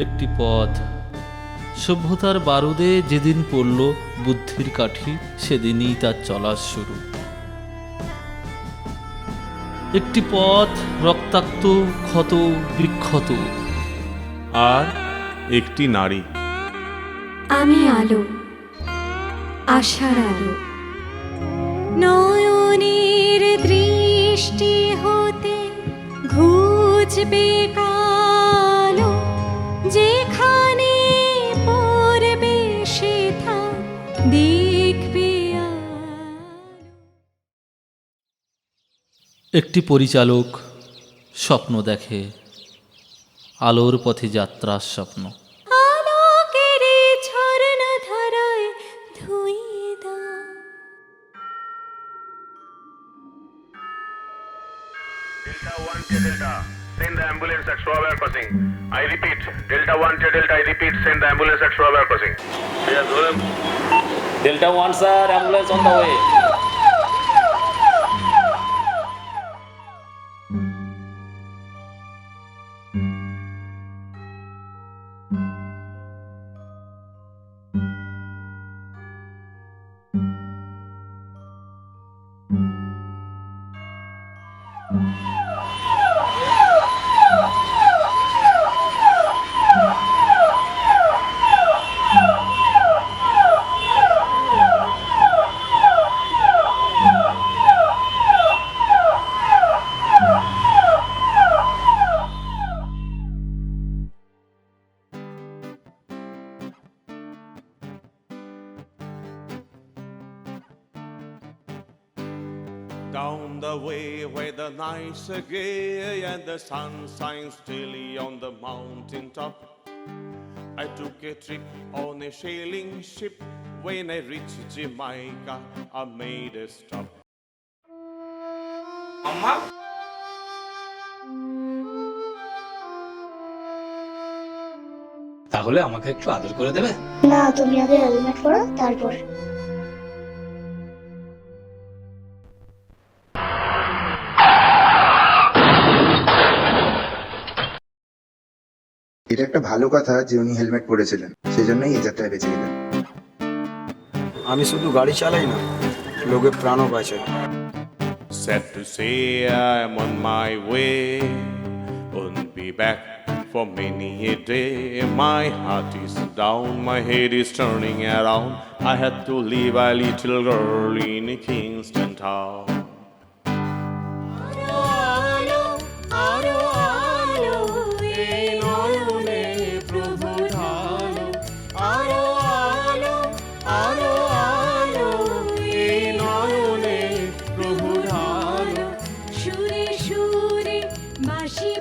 একটি পথ সভ্যতার বারুদে যেদিন পড়ল বুদ্ধির কাঠি, সেদিনই তার চলার শুরু। একটি পথ রক্তাক্ত, ক্ষত বিক্ষত, আর একটি নারী। আমি আলো, আশার আলো, নয়নের দৃষ্টি হতে ঘুচবে কালো, যেখানে পড়বে সেথা দেখবে আলো। একটি পরিচালক স্বপ্ন দেখে, আলোর পথে যাত্রার স্বপ্ন। আলোকের ঝরনা ধারায় ধুইয়ে দাও। Delta 1 to Delta, send the ambulance at Schwaber Crossing. I repeat, Delta 1 to Delta, I repeat, send the ambulance at Schwaber Crossing. Yes, William. Delta 1 sir, ambulance on the way. Down the way where the nights are gay and the sun shines daily on the mountain top, I took a trip on a sailing ship. When I reached Jamaica, I made a stop. Amma? তাহলে আমাকে একটু আদর করে দেবে? না, তুমি আগে helmet পরো তারপর। এটা একটা ভালো কথা যে উনি হেলমেট পরেছিলেন, সেজন্যই এই যাত্রায় বেঁচে গেলেন। আমি শুধু গাড়ি চালাই না, লোকের প্রাণও বাঁচাই। Sad to say I'm on my way, won't be back for many a day. My heart is down, my head is turning around. I had to leave a little girl in Kingston town. আলো, আলো, আলো, এই নয়নে প্রভু ঢালো। আলো, আলো, আলো, আলো, এই নয়নে প্রভু ঢালো। সুরে সুরে বাঁশি